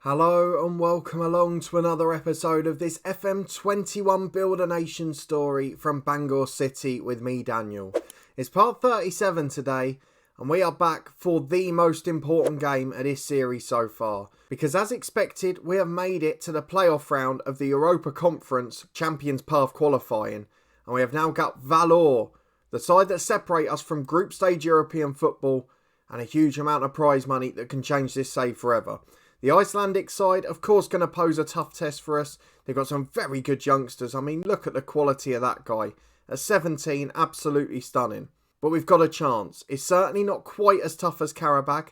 Hello and welcome along to another episode of this FM21 Build a Nation story from Bangor City with me, Daniel. It's part 37 today and we are back for the most important game of this series so far. Because as expected, we have made it to the playoff round of the Europa Conference Champions Path qualifying. And we have now got Valur, the side that separate us from group stage European football, and a huge amount of prize money that can change this save forever. The Icelandic side, of course, going to pose a tough test for us. They've got some very good youngsters. I mean, look at the quality of that guy. At 17, absolutely stunning. But we've got a chance. It's certainly not quite as tough as Karabakh.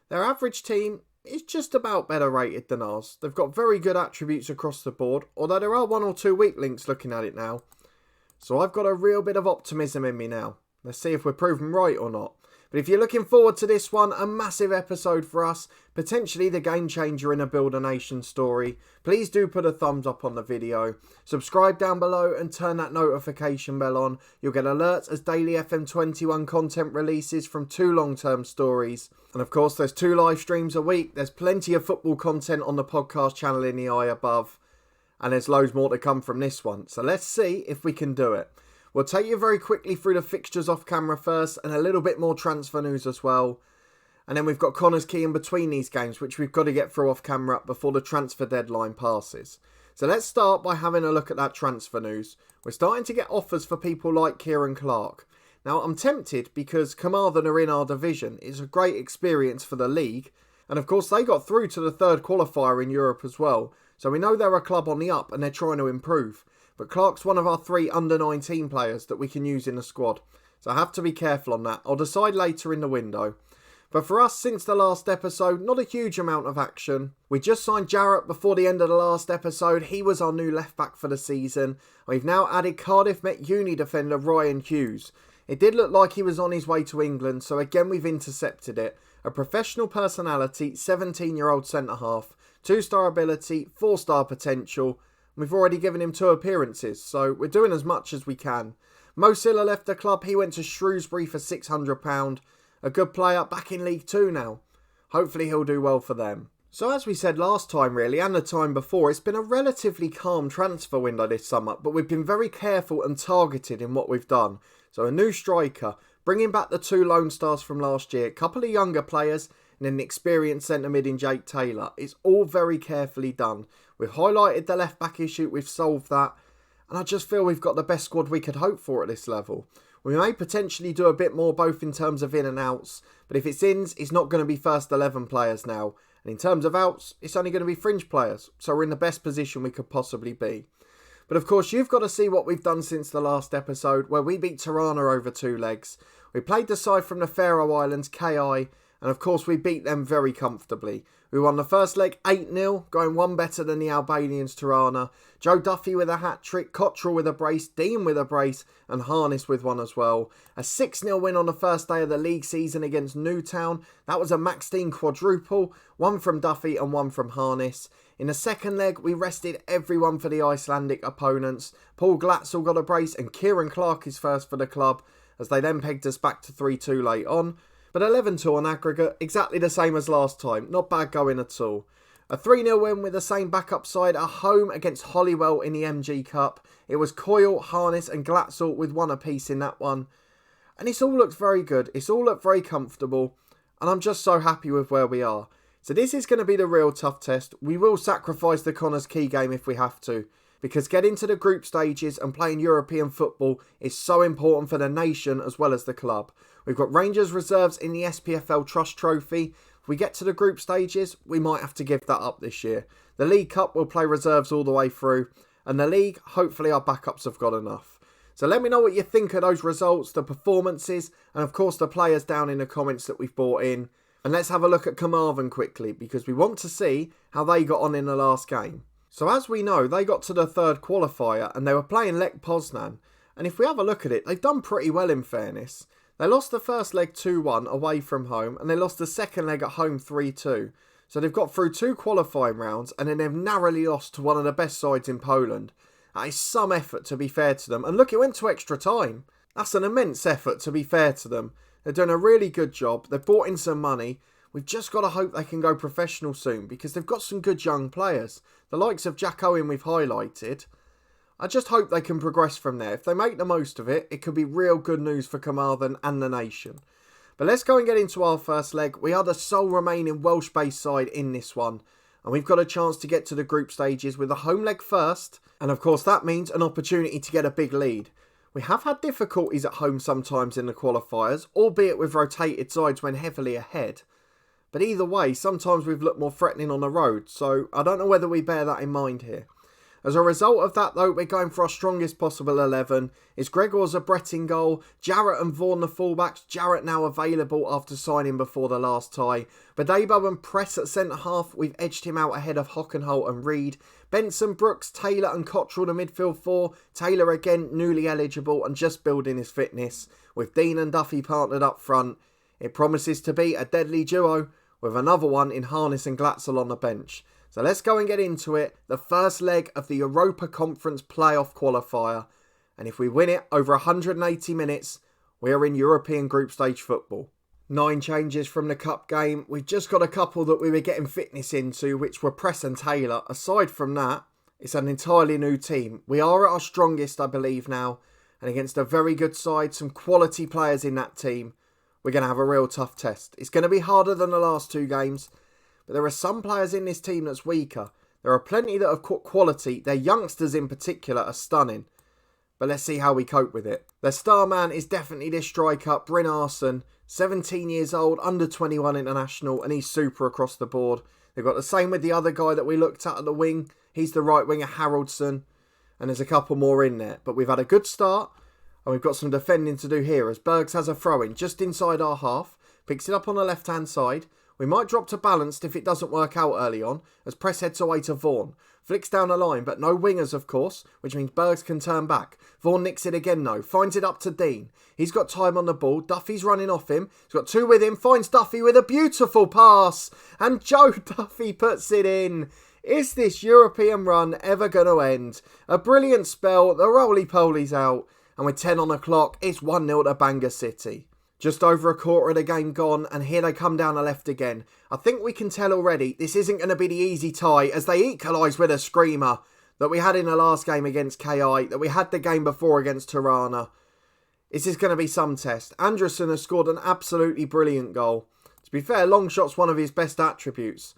Their average team is just about better rated than ours. They've got very good attributes across the board, although there are one or two weak links looking at it now. So I've got a real bit of optimism in me now. Let's see if we're proven right or not. But if you're looking forward to this one, a massive episode for us, potentially the game changer in a Build a Nation story, please do put a thumbs up on the video. Subscribe down below and turn that notification bell on. You'll get alerts as daily FM21 content releases from 2 long-term stories. And of course, there's 2 live streams a week. There's plenty of football content on the podcast channel in the eye above. And there's loads more to come from this one. So let's see if we can do it. We'll take you very quickly through the fixtures off camera first and a little bit more transfer news as well. And then we've got Connor's key in between these games, which we've got to get through off camera before the transfer deadline passes. So let's start by having a look at that transfer news. We're starting to get offers for people like Kieran Clark. Now I'm tempted because Carmarthen are in our division. It's a great experience for the league. And of course they got through to the 3rd qualifier in Europe as well. So we know they're a club on the up and they're trying to improve. But Clark's one of our 3 under-19 players that we can use in the squad. So I have to be careful on that. I'll decide later in the window. But for us, since the last episode, not a huge amount of action. We just signed Jarrett before the end of the last episode. He was our new left-back for the season. We've now added Cardiff Met Uni defender Ryan Hughes. It did look like he was on his way to England, so again we've intercepted it. A professional personality, 17-year-old centre-half, 2-star ability, 4-star potential. We've already given him 2 appearances, so we're doing as much as we can. Mo Silla left the club. He went to Shrewsbury for £600. A good player, back in League 2 now. Hopefully he'll do well for them. So as we said last time really, and the time before, it's been a relatively calm transfer window this summer, but we've been very careful and targeted in what we've done. So a new striker, bringing back the 2 Lone Stars from last year, a couple of younger players, and an experienced centre mid in Jake Taylor. It's all very carefully done. We've highlighted the left back issue, we've solved that, and I just feel we've got the best squad we could hope for at this level. We may potentially do a bit more both in terms of in and outs, but if it's ins, it's not going to be first 11 players now, and in terms of outs, it's only going to be fringe players, so we're in the best position we could possibly be. But of course, you've got to see what we've done since the last episode, where we beat Tirana over 2 legs. We played the side from the Faroe Islands, KI, and of course we beat them very comfortably. We won the first leg 8-0, going 1 better than the Albanians Tirana. Joe Duffy with a hat-trick, Cottrell with a brace, Dean with a brace, and Harness with one as well. A 6-0 win on the first day of the league season against Newtown. That was a Max Dean quadruple, 1 from Duffy and 1 from Harness. In the second leg, we rested everyone for the Icelandic opponents. Paul Glatzel got a brace and Kieran Clark is first for the club, as they then pegged us back to 3-2 late on. But 11-2 on aggregate, exactly the same as last time. Not bad going at all. A 3-0 win with the same backup side at home against Hollywell in the MG Cup. It was Coyle, Harness and Glatzel with 1 apiece in that one. And it's all looked very good. It's all looked very comfortable. And I'm just so happy with where we are. So this is going to be the real tough test. We will sacrifice the Connor's Key game if we have to. Because getting to the group stages and playing European football is so important for the nation as well as the club. We've got Rangers reserves in the SPFL Trust Trophy. If we get to the group stages, we might have to give that up this year. The League Cup will play reserves all the way through. And the League, hopefully our backups have got enough. So let me know what you think of those results, the performances, and of course the players down in the comments that we've brought in. And let's have a look at Carmarthen quickly, because we want to see how they got on in the last game. So as we know, they got to the 3rd qualifier and they were playing Lech Poznan. And if we have a look at it, they've done pretty well in fairness. They lost the first leg 2-1 away from home and they lost the second leg at home 3-2. So they've got through 2 qualifying rounds and then they've narrowly lost to one of the best sides in Poland. That is some effort, to be fair to them. And look, it went to extra time. That's an immense effort, to be fair to them. They're doing a really good job. They've brought in some money. we've just got to hope they can go professional soon because they've got some good young players. The likes of Jack Owen we've highlighted. I just hope they can progress from there. If they make the most of it, it could be real good news for Carmarthen and the nation. But let's go and get into our first leg. We are the sole remaining Welsh-based side in this one. And we've got a chance to get to the group stages with a home leg first. And of course that means an opportunity to get a big lead. We have had difficulties at home sometimes in the qualifiers, albeit with rotated sides when heavily ahead. But either way, sometimes we've looked more threatening on the road. So I don't know whether we bear that in mind here. As a result of that though, we're going for our strongest possible 11. It's Gregor's a Brett in goal, Jarrett and Vaughan the fullbacks. Jarrett now available after signing before the last tie. Badebo and Press at centre half, we've edged him out ahead of Hockenholt and Reed. Benson, Brooks, Taylor and Cottrell the midfield four. Taylor again newly eligible and just building his fitness. With Dean and Duffy partnered up front. It promises to be a deadly duo with another one in Harness and Glatzel on the bench. So let's go and get into it. The first leg of the Europa Conference playoff qualifier. And if we win it over 180 minutes, we are in European group stage football. 9 changes from the cup game. We've just got a couple that we were getting fitness into, which were Press and Taylor. Aside from that, it's an entirely new team. We are at our strongest, I believe, now. And against a very good side, some quality players in that team, we're going to have a real tough test. It's going to be harder than the last 2 games. But there are some players in this team that's weaker. There are plenty that have quality. Their youngsters in particular are stunning. But let's see how we cope with it. Their star man is definitely this striker, Bryn Arson. 17 years old, under 21 international, and he's super across the board. They've got the same with the other guy that we looked at the wing. He's the right winger, Haraldson. And there's a couple more in there. But we've had a good start. And we've got some defending to do here as Bergs has a throw-in just inside our half. Picks it up on the left-hand side. We might drop to balanced if it doesn't work out early on, as Press heads away to Vaughan. Flicks down the line, but no wingers of course, which means Bergs can turn back. Vaughan nicks it again though, finds it up to Dean. He's got time on the ball, Duffy's running off him. He's got 2 with him, finds Duffy with a beautiful pass. And Joe Duffy puts it in. Is this European run ever going to end? A brilliant spell, the roly-poly's out. And with 10 on the clock, it's 1-0 to Bangor City. Just over a quarter of the game gone, and here they come down the left again. I think we can tell already this isn't going to be the easy tie as they equalise with a screamer that we had in the last game against KI, that we had the game before against Tirana. This is going to be some test. Anderson has scored an absolutely brilliant goal. To be fair, long shot's one of his best attributes.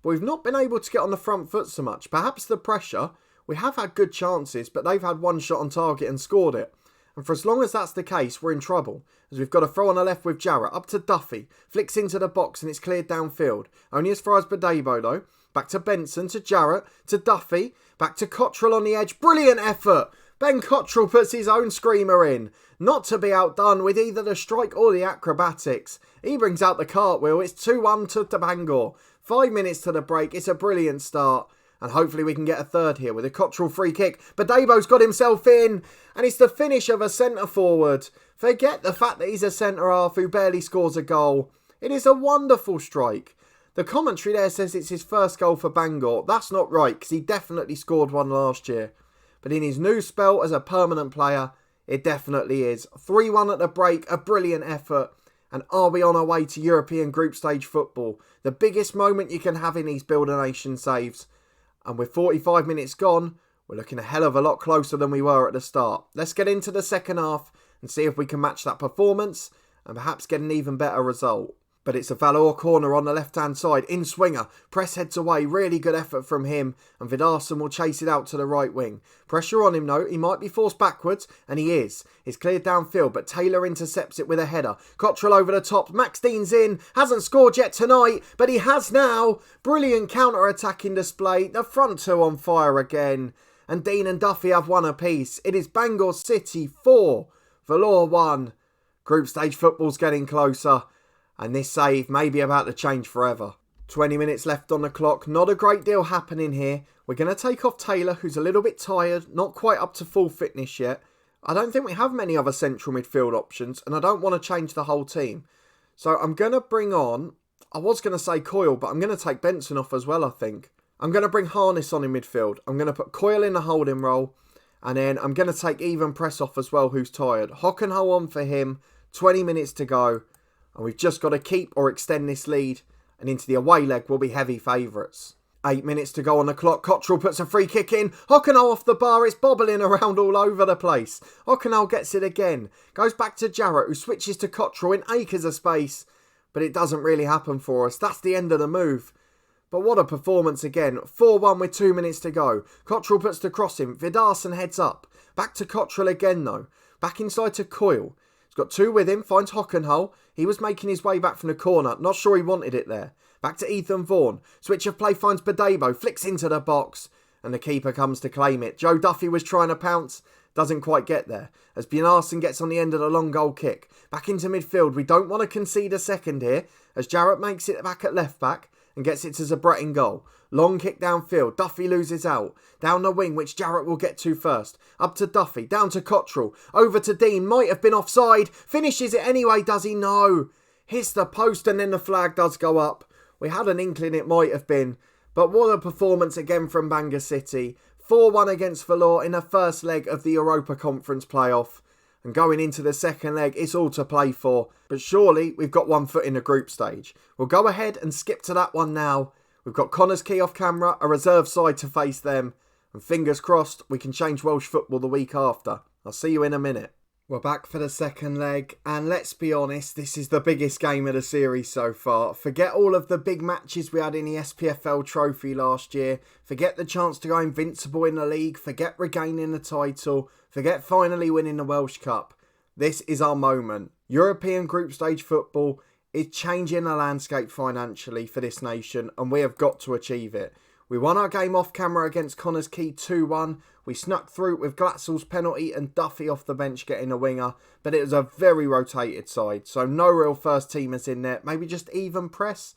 But we've not been able to get on the front foot so much. Perhaps the pressure. We have had good chances, but they've had 1 shot on target and scored it. And for as long as that's the case, we're in trouble. As we've got a throw on the left with Jarrett, up to Duffy. Flicks into the box and it's cleared downfield. Only as far as Badebo though. Back to Benson, to Jarrett, to Duffy. Back to Cottrell on the edge. Brilliant effort! Ben Cottrell puts his own screamer in. Not to be outdone with either the strike or the acrobatics. He brings out the cartwheel. It's 2-1 to Bangor. 5 minutes to the break. It's a brilliant start. And hopefully we can get a third here with a Cottrell free kick. Badebo's got himself in. And it's the finish of a centre forward. Forget the fact that he's a centre half who barely scores a goal. It is a wonderful strike. The commentary there says it's his first goal for Bangor. That's not right because he definitely scored one last year. But in his new spell as a permanent player, it definitely is. 3-1 at the break. A brilliant effort. And are we on our way to European group stage football? The biggest moment you can have in these Build a Nation saves. And with 45 minutes gone, we're looking a hell of a lot closer than we were at the start. Let's get into the second half and see if we can match that performance and perhaps get an even better result. But it's a Valur corner on the left-hand side. In swinger. Press heads away. Really good effort from him. And Vidarsson will chase it out to the right wing. Pressure on him though. He might be forced backwards. And he is. It's cleared downfield. But Taylor intercepts it with a header. Cottrell over the top. Max Dean's in. Hasn't scored yet tonight. But he has now. Brilliant counter-attacking display. The front 2 on fire again. And Dean and Duffy have 1 apiece. It is Bangor City 4. Valur 1. Group stage football's getting closer. And this save may be about to change forever. 20 minutes left on the clock. Not a great deal happening here. We're going to take off Taylor, who's a little bit tired. Not quite up to full fitness yet. I don't think we have many other central midfield options. And I don't want to change the whole team. So I'm going to bring on... I was going to say Coyle, but I'm going to take Benson off as well, I think. I'm going to bring Harness on in midfield. I'm going to put Coyle in the holding role. And then I'm going to take Even Press off as well, who's tired. Hockenholt on for him. 20 minutes to go. And we've just got to keep or extend this lead and into the away leg will be heavy favourites. 8 minutes to go on the clock. Cottrell puts a free kick in. Hockenall off the bar. It's bobbling around all over the place. Hockenall gets it again. Goes back to Jarrett, who switches to Cottrell in acres of space. But it doesn't really happen for us. That's the end of the move. But what a performance again. 4-1 with 2 minutes to go. Cottrell puts the cross in. Vidarson heads up. Back to Cottrell again though. Back inside to Coyle. He's got 2 with him. Finds Hockenall. He was making his way back from the corner. Not sure he wanted it there. Back to Ethan Vaughan. Switch of play finds Badebo. Flicks into the box. And the keeper comes to claim it. Joe Duffy was trying to pounce. Doesn't quite get there. As Bjarnason gets on the end of the long goal kick. Back into midfield. We don't want to concede a second here. As Jarrett makes it back at left back. And gets it to Zabret in goal. Long kick downfield. Duffy loses out. Down the wing, which Jarrett will get to first. Up to Duffy. Down to Cottrell. Over to Dean. Might have been offside. Finishes it anyway, does he? No. Hits the post and then the flag does go up. We had an inkling it might have been. But what a performance again from Bangor City. 4-1 against Valur in the first leg of the Europa Conference playoff. And going into the second leg, it's all to play for. But surely we've got 1 foot in the group stage. We'll go ahead and skip to that one now. We've got Connors Key off camera, a reserve side to face them. And fingers crossed we can change Welsh football the week after. I'll see you in a minute. We're back for the second leg, and let's be honest, this is the biggest game of the series so far. Forget all of the big matches we had in the SPFL trophy last year. Forget the chance to go invincible in the league. Forget regaining the title. Forget finally winning the Welsh Cup. This is our moment. European group stage football is changing the landscape financially for this nation, and we have got to achieve it. We won our game off camera against Connors Key 2-1. We snuck through with Glatzel's penalty and Duffy off the bench getting a winger. But it was a very rotated side. So no real first teamers in there. Maybe just even press.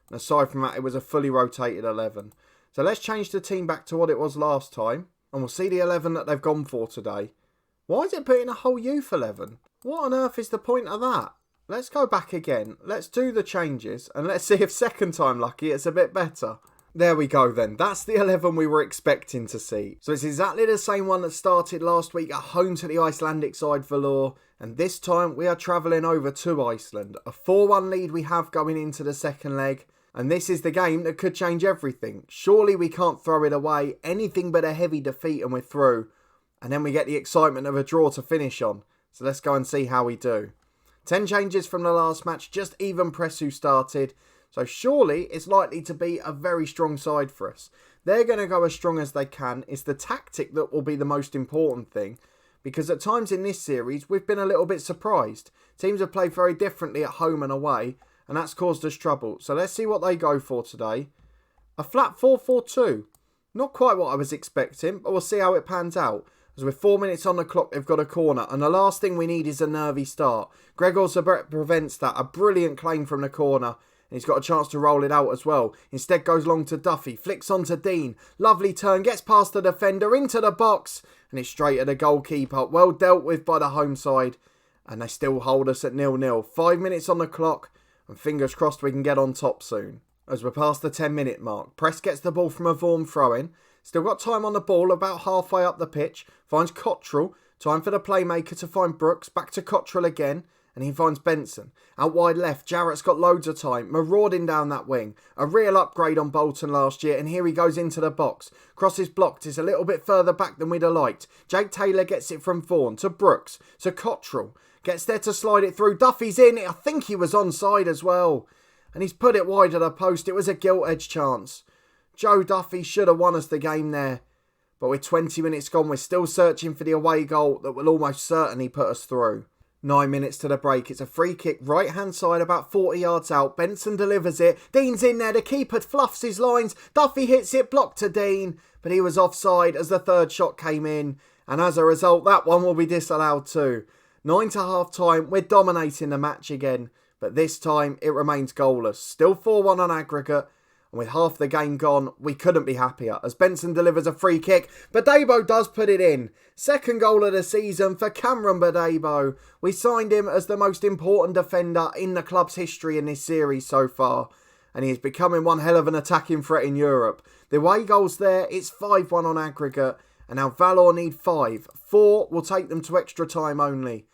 And aside from that, it was a fully rotated 11. So let's change the team back to what it was last time. And we'll see the 11 that they've gone for today. Why is it putting a whole youth 11? What on earth is the point of that? Let's go back again. Let's do the changes. And let's see if second time lucky it's a bit better. There we go then. That's the 11 we were expecting to see. So it's exactly the same one that started last week at home to the Icelandic side Valur. And this time we are travelling over to Iceland. A 4-1 lead we have going into the second leg. And this is the game that could change everything. Surely we can't throw it away. Anything but a heavy defeat and we're through. And then we get the excitement of a draw to finish on. So let's go and see how we do. 10 changes from the last match. Just even press who started. So surely it's likely to be a very strong side for us. They're going to go as strong as they can. It's the tactic that will be the most important thing. Because at times in this series, we've been a little bit surprised. Teams have played very differently at home and away. And that's caused us trouble. So let's see what they go for today. A flat 4-4-2. Not quite what I was expecting, but we'll see how it pans out. As with 4 minutes on the clock, they've got a corner. And the last thing we need is a nervy start. Gregor Zabret prevents that. A brilliant claim from the corner. And he's got a chance to roll it out as well. Instead goes long to Duffy. Flicks on to Dean. Lovely turn. Gets past the defender. Into the box. And it's straight at the goalkeeper. Well dealt with by the home side. And they still hold us at 0-0. 5 minutes on the clock. And fingers crossed we can get on top soon. As we're past the 10-minute mark. Press gets the ball from a Vaughan throw-in. Still got time on the ball. About halfway up the pitch. Finds Cottrell. Time for the playmaker to find Brooks. Back to Cottrell again. And he finds Benson. Out wide left, Jarrett's got loads of time. Marauding down that wing. A real upgrade on Bolton last year. And here he goes into the box. Cross is blocked. It's a little bit further back than we'd have liked. Jake Taylor gets it from Vaughan to Brooks. To Cottrell. Gets there to slide it through. Duffy's in. I think he was onside as well. And he's put it wide of the post. It was a gilt-edged chance. Joe Duffy should have won us the game there. But with 20 minutes gone, we're still searching for the away goal that will almost certainly put us through. 9 minutes to the break. It's a free kick, right hand side, about 40 yards out. Benson delivers it. Dean's in there. The keeper fluffs his lines. Duffy hits it, blocked to Dean. But he was offside as the third shot came in. And as a result, that one will be disallowed too. 9 to half time. We're dominating the match again. But this time, it remains goalless. Still 4-1 on aggregate. And with half the game gone, we couldn't be happier as Benson delivers a free kick. Badebo does put it in. Second goal of the season for Cameron Badebo. We signed him as the most important defender in the club's history in this series so far. And he is becoming one hell of an attacking threat in Europe. The away goals there, it's 5-1 on aggregate. And now Valur need 5. 4 will take them to extra time only.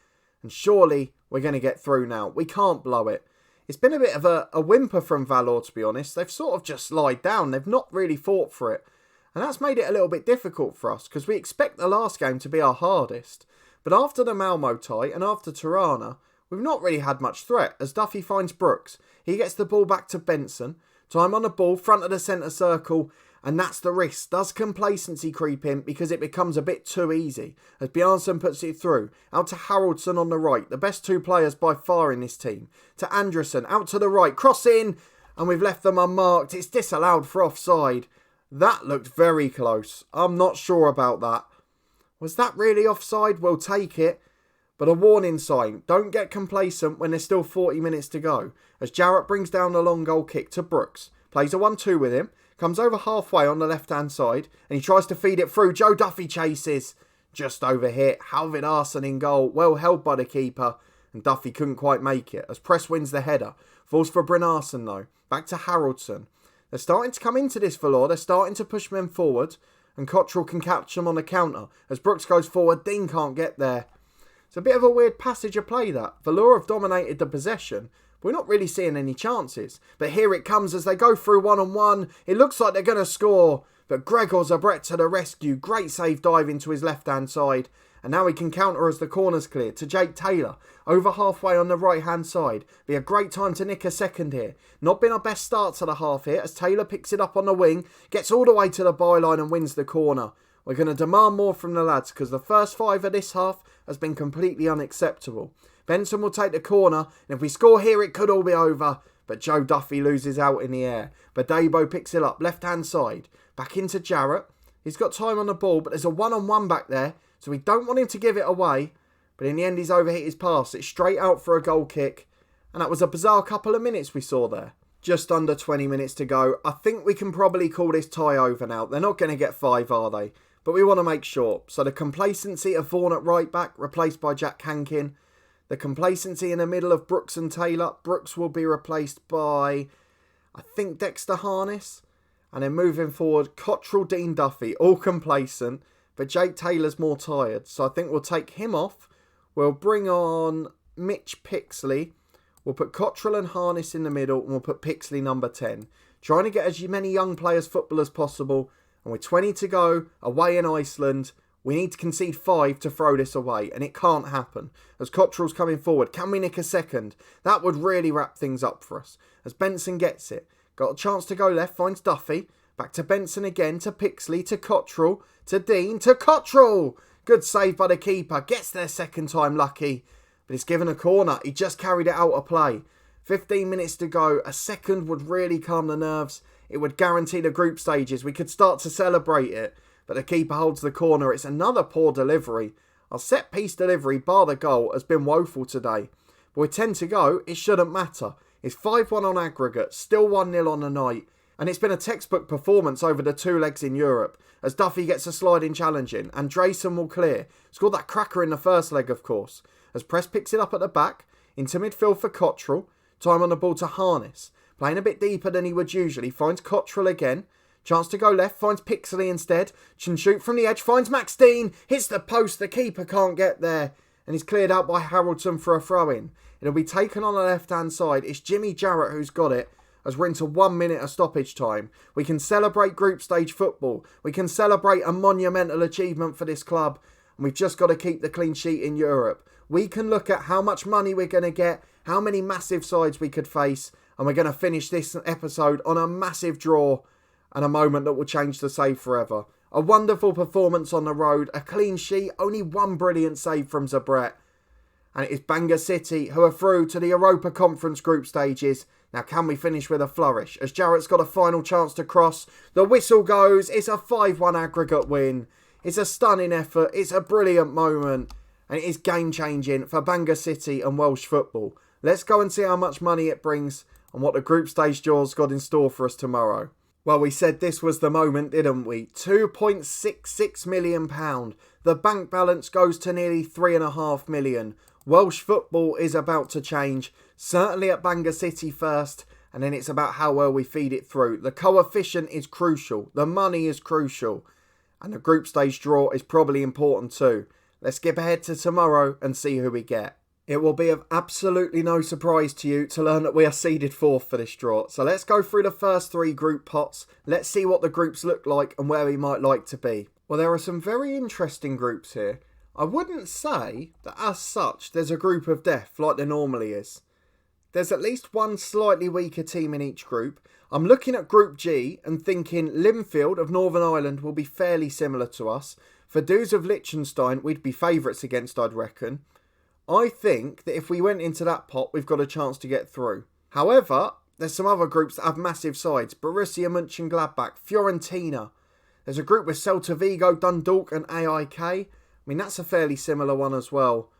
And surely we're going to get through now. We can't blow it. It's been a bit of a whimper from Valur, to be honest. They've sort of just lied down. They've not really fought for it. And that's made it a little bit difficult for us because we expect the last game to be our hardest. But after the Malmo tie and after Tirana, we've not really had much threat as Duffy finds Brooks. He gets the ball back to Benson. Time on the ball, front of the centre circle. And that's the risk. Does complacency creep in because it becomes a bit too easy? As Bjarnason puts it through. Out to Haraldsson on the right. The best two players by far in this team. To Andresen. Out to the right. Cross in. And we've left them unmarked. It's disallowed for offside. That looked very close. I'm not sure about that. Was that really offside? We'll take it. But a warning sign. Don't get complacent when there's still 40 minutes to go. As Jarrett brings down the long goal kick to Brooks. Plays a 1-2 with him. Comes over halfway on the left-hand side. And he tries to feed it through. Joe Duffy chases. Just over here. Halvid Arsen in goal. Well held by the keeper. And Duffy couldn't quite make it. As Press wins the header. Falls for Brynarsen though. Back to Haraldsson. They're starting to come into this Valur. They're starting to push men forward. And Cottrell can catch them on the counter. As Brooks goes forward. Dean can't get there. It's a bit of a weird passage of play that. Valur have dominated the possession. We're not really seeing any chances. But here it comes as they go through one-on-one. It looks like they're going to score. But Gregor Zabret to the rescue. Great save dive into his left-hand side. And now he can counter as the corner's clear to Jake Taylor. Over halfway on the right-hand side. Be a great time to nick a second here. Not been our best start to the half here as Taylor picks it up on the wing. Gets all the way to the byline and wins the corner. We're going to demand more from the lads because the first 5 of this half has been completely unacceptable. Benson will take the corner, and if we score here, it could all be over. But Joe Duffy loses out in the air. Badebo picks it up, left-hand side. Back into Jarrett. He's got time on the ball, but there's a one-on-one back there, so we don't want him to give it away. But in the end, he's overhit his pass. It's straight out for a goal kick. And that was a bizarre couple of minutes we saw there. Just under 20 minutes to go. I think we can probably call this tie over now. They're not going to get 5, are they? But we want to make sure. So the complacency of Vaughan at right back, replaced by Jack Hankin. The complacency in the middle of Brooks and Taylor. Brooks will be replaced by, I think, Dexter Harness. And then moving forward, Cottrell, Dean, Duffy, all complacent. But Jake Taylor's more tired. So I think we'll take him off. We'll bring on Mitch Pixley. We'll put Cottrell and Harness in the middle. And we'll put Pixley number 10. Trying to get as many young players football as possible. And with 20 to go, away in Iceland, we need to concede 5 to throw this away. And it can't happen. As Cottrell's coming forward, can we nick a second? That would really wrap things up for us. As Benson gets it. Got a chance to go left, finds Duffy. Back to Benson again, to Pixley, to Cottrell, to Dean, to Cottrell! Good save by the keeper. Gets there second time lucky. But it's given a corner. He just carried it out of play. 15 minutes to go. A second would really calm the nerves. It would guarantee the group stages. We could start to celebrate it. But the keeper holds the corner. It's another poor delivery. Our set-piece delivery, bar the goal, has been woeful today. But with 10 to go, it shouldn't matter. It's 5-1 on aggregate. Still 1-0 on the night. And it's been a textbook performance over the 2 legs in Europe. As Duffy gets a sliding challenge in. Andresen will clear. Scored that cracker in the first leg, of course. As Press picks it up at the back. Into midfield for Cottrell. Time on the ball to Harness. Playing a bit deeper than he would usually. Finds Cottrell again. Chance to go left. Finds Pixley instead. Can shoot from the edge. Finds Max Dean. Hits the post. The keeper can't get there. And he's cleared out by Haraldsson for a throw-in. It'll be taken on the left-hand side. It's Jimmy Jarrett who's got it. As we're into 1 minute of stoppage time. We can celebrate group stage football. We can celebrate a monumental achievement for this club. And we've just got to keep the clean sheet in Europe. We can look at how much money we're going to get. How many massive sides we could face. And we're going to finish this episode on a massive draw. And a moment that will change the save forever. A wonderful performance on the road. A clean sheet. Only one brilliant save from Zabret. And it is Bangor City who are through to the Europa Conference group stages. Now can we finish with a flourish? As Jarrett's got a final chance to cross. The whistle goes. It's a 5-1 aggregate win. It's a stunning effort. It's a brilliant moment. And it is game changing for Bangor City and Welsh football. Let's go and see how much money it brings. And what the group stage draws got in store for us tomorrow. Well, we said this was the moment, didn't we? £2.66 million. The bank balance goes to nearly £3.5 million. Welsh football is about to change. Certainly at Bangor City first. And then it's about how well we feed it through. The coefficient is crucial. The money is crucial. And the group stage draw is probably important too. Let's skip ahead to tomorrow and see who we get. It will be of absolutely no surprise to you to learn that we are seeded 4th for this draw. So let's go through the first 3 group pots. Let's see what the groups look like and where we might like to be. Well, there are some very interesting groups here. I wouldn't say that as such there's a group of death like there normally is. There's at least one slightly weaker team in each group. I'm looking at Group G and thinking Linfield of Northern Ireland will be fairly similar to us. Vaduz of Liechtenstein we'd be favourites against, I'd reckon. I think that if we went into that pot, we've got a chance to get through. However, there's some other groups that have massive sides. Borussia Mönchengladbach, Fiorentina. There's a group with Celta Vigo, Dundalk and AIK. I mean, that's a fairly similar one as well.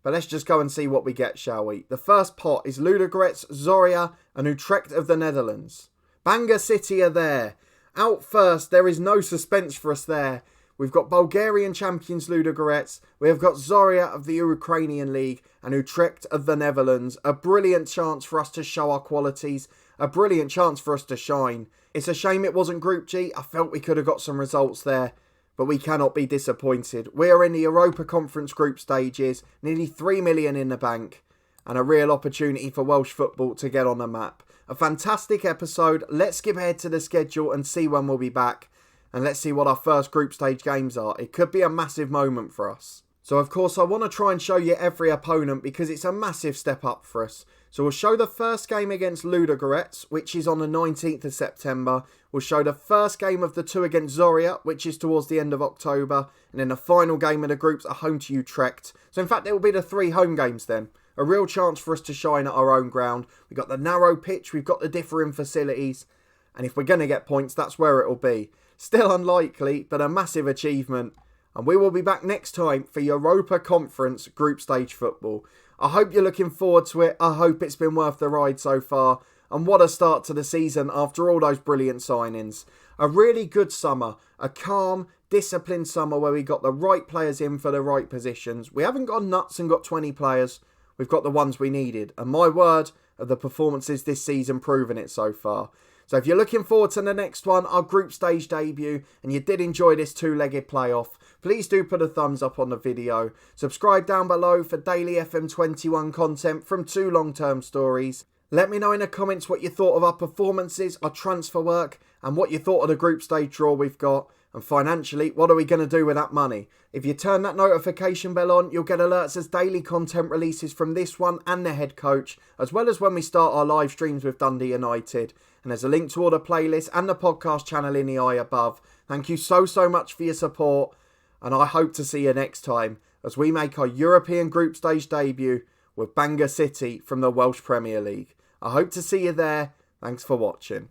But let's just go and see what we get, shall we? The first pot is Ludogorets, Zorya and Utrecht of the Netherlands. Bangor City are there. Out first, there is no suspense for us there. We've got Bulgarian champions Ludogorets. We have got Zorya of the Ukrainian League and Utrecht of the Netherlands. A brilliant chance for us to show our qualities. A brilliant chance for us to shine. It's a shame it wasn't Group G. I felt we could have got some results there. But we cannot be disappointed. We are in the Europa Conference group stages. Nearly 3 million in the bank. And a real opportunity for Welsh football to get on the map. A fantastic episode. Let's skip ahead to the schedule and see when we'll be back. And let's see what our first group stage games are. It could be a massive moment for us. So of course I want to try and show you every opponent because it's a massive step up for us. So we'll show the first game against Ludogorets, which is on the 19th of September. We'll show the first game of the 2 against Zorya, which is towards the end of October. And then the final game of the groups are home to Utrecht. So in fact it will be the 3 home games then. A real chance for us to shine at our own ground. We've got the narrow pitch, we've got the differing facilities. And if we're going to get points, that's where it will be. Still unlikely, but a massive achievement. And we will be back next time for Europa Conference group stage football. I hope you're looking forward to it. I hope it's been worth the ride so far. And what a start to the season after all those brilliant signings. A really good summer. A calm, disciplined summer where we got the right players in for the right positions. We haven't gone nuts and got 20 players. We've got the ones we needed. And my word of the performances this season proving it so far. So if you're looking forward to the next one, our group stage debut, and you did enjoy this 2-legged playoff, please do put a thumbs up on the video. Subscribe down below for daily FM21 content from 2 long-term stories. Let me know in the comments what you thought of our performances, our transfer work, and what you thought of the group stage draw we've got. And financially, what are we going to do with that money? If you turn that notification bell on, you'll get alerts as daily content releases from this one and the head coach, as well as when we start our live streams with Dundee United. And there's a link to all the playlists and the podcast channel in the eye above. Thank you so much for your support. And I hope to see you next time as we make our European group stage debut with Bangor City from the Welsh Premier League. I hope to see you there. Thanks for watching.